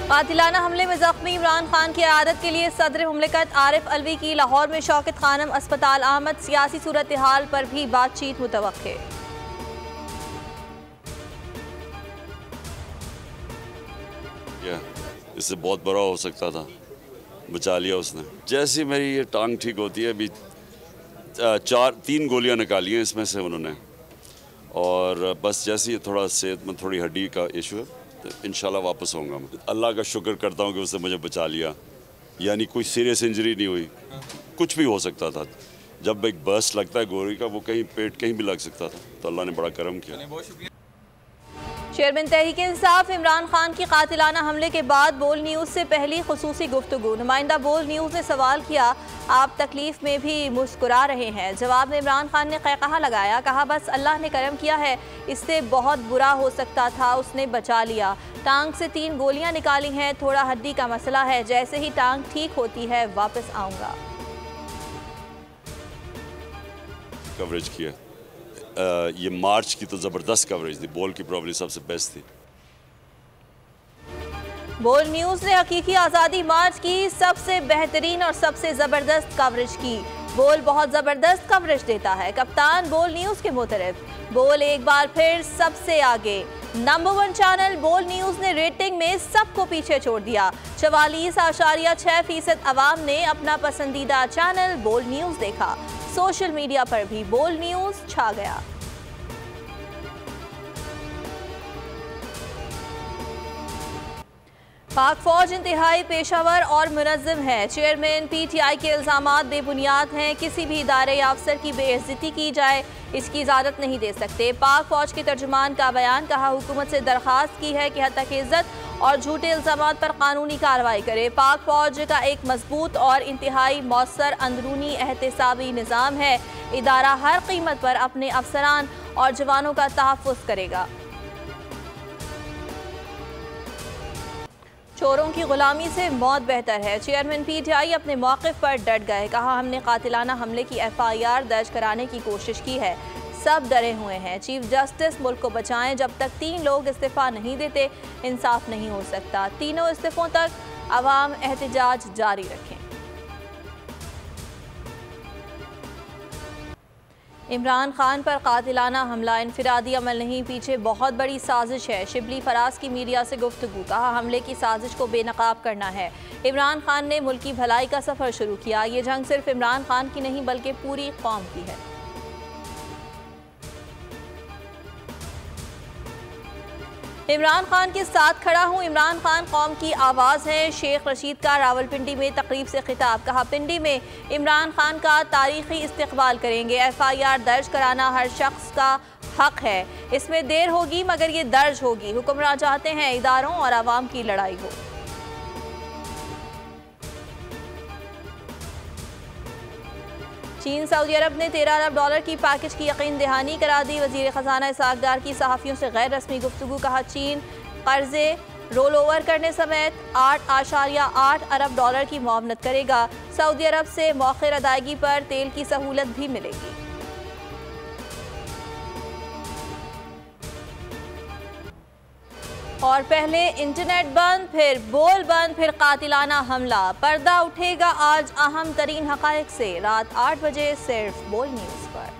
कातिलाना हमले में जख्मी इमरान खान की इयादत के लिए सदर मुमलिकत आरिफ अलवी की लाहौर में शौकत खानम अस्पताल आमद। सियासी सूरत हाल पर भी बातचीत मुतवक्के। इससे बहुत बड़ा हो सकता था, बचा लिया उसने। जैसी मेरी ये टांग ठीक होती है, अभी 3 गोलियां निकाली हैं इसमें से उन्होंने, और बस जैसे ही थोड़ा सेहत में थोड़ी हड्डी का इशू है तो इंशाल्लाह वापस होऊंगा। मैं अल्लाह का शुक्र करता हूँ कि उसने मुझे बचा लिया, यानी कोई सीरियस इंजरी नहीं हुई। कुछ भी हो सकता था, जब एक बर्स्ट लगता है गोली का, वो कहीं पेट कहीं भी लग सकता था, तो अल्लाह ने बड़ा करम किया। चेयरमैन तहरीक इंसाफ इमरान खान की कातिलाना हमले के बाद बोल न्यूज़ से पहली खुसूसी गुफ्तगू। नुमाइंदा बोल न्यूज़ ने सवाल किया, आप तकलीफ में भी मुस्कुरा रहे हैं। जवाब में इमरान खान ने कहकहा लगाया, कहा बस अल्लाह ने करम किया है, इससे बहुत बुरा हो सकता था, उसने बचा लिया। टांग से 3 गोलियां निकाली हैं, थोड़ा हड्डी का मसला है, जैसे ही टांग ठीक होती है वापस आऊँगा। कवरेज किया ये मार्च की तो ज़बरदस्त कवरेज थी, बोल की प्रॉब्लम सबसे बेस्ट थी। बोल न्यूज़ ने हकीकी आज़ादी मार्च की सबसे बेहतरीन और सबसे ज़बरदस्त कवरेज की। बोल बहुत ज़बरदस्त कवरेज देता है, कप्तान बोल न्यूज़ के मुतरफ। बोल एक बार फिर सबसे आगे। नंबर 1 चैनल बोल न्यूज़ ने रेटिंग में सबको पीछे छोड़ दिया। 44.6% अवाम ने अपना पसंदीदा चैनल बोल न्यूज़ देखा। सोशल मीडिया पर भी बोल न्यूज़ छा गया। पाक फौज इंतहाई पेशावर और मुनज़्ज़म है। चेयरमैन PTI के इल्ज़ामात बेबुनियाद हैं। किसी भी इदारे या अफसर की बेइज्जती की जाए, इसकी इजाज़त नहीं दे सकते। पाक फौज के तर्जुमान का बयान, कहा हुकूमत से दरख्वास्त की है कि हत्या की इज्जत और झूठे इल्ज़ामात पर कानूनी कार्रवाई करे। पाक फौज का एक मजबूत और इंतहाई मौसर अंदरूनी एहतसाबी निज़ाम है। इदारा हर कीमत पर अपने अफसरान और जवानों का तहफ़्फ़ुज़ करेगा। चोरों की गुलामी से मौत बेहतर है। चेयरमैन PTI अपने मौक़िफ़ पर डट गए। कहा हमने कातिलाना हमले की FIR दर्ज कराने की कोशिश की है, सब डरे हुए हैं। चीफ जस्टिस मुल्क को बचाएं, जब तक 3 लोग इस्तीफ़ा नहीं देते इंसाफ नहीं हो सकता। तीनों इस्तीफ़ों तक अवाम एहतजाज जारी रखें। इमरान खान पर कातिलाना हमला इनफिरादी अमल नहीं, पीछे बहुत बड़ी साजिश है। शिबली फराज की मीडिया से गुफ्तगू, कहा हमले की साजिश को बेनकाब करना है। इमरान खान ने मुल्क की भलाई का सफ़र शुरू किया। ये जंग सिर्फ इमरान खान की नहीं बल्कि पूरी कौम की है। इमरान खान के साथ खड़ा हूँ, इमरान खान कौम की आवाज़ है। शेख रशीद का रावलपिंडी में तकरीब से खिताब, कहा पिंडी में इमरान खान का तारीखी इस्तकबाल करेंगे। FIR दर्ज कराना हर शख्स का हक है, इसमें देर होगी मगर ये दर्ज होगी। हुक्मरान चाहते हैं इदारों और आवाम की लड़ाई हो। चीन सऊदी अरब ने $13 अरब की पैकेज की यकीन दहानी करा दी। वज़ीर ख़जाना इसहाक़ डार की सहाफ़ियों से गैर रस्मी गुफ्तगू, कहा चीन कर्ज़े रोल ओवर करने समेत $8.8 अरब की मुआवनत करेगा। सऊदी अरब से मौखिर अदायगी पर तेल की सहूलत भी मिलेगी। और पहले इंटरनेट बंद, फिर बोल बंद, फिर कातिलाना हमला। पर्दा उठेगा आज अहम तरीन हक़ाइक़ से। रात 8 बजे सिर्फ बोल न्यूज़ पर।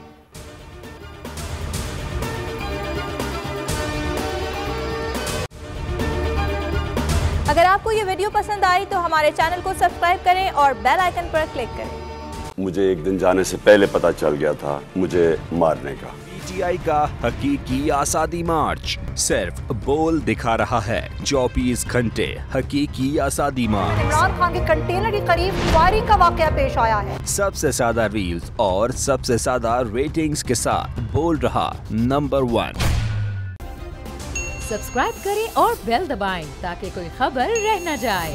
अगर आपको ये वीडियो पसंद आई तो हमारे चैनल को सब्सक्राइब करें और बेल आइकन पर क्लिक करें। मुझे एक दिन जाने से पहले पता चल गया था मुझे मारने का। PTI का हकीकी आज़ादी मार्च सिर्फ बोल दिखा रहा है। 24 घंटे हकीकी आज़ादी मार्च। इमरान खान के कंटेनर के करीब फायरिंग का वाकया पेश आया है। सबसे ज्यादा रील्स और सबसे ज्यादा रेटिंग्स के साथ बोल रहा नंबर 1। सब्सक्राइब करें और बेल दबाएं ताकि कोई खबर रह न जाए।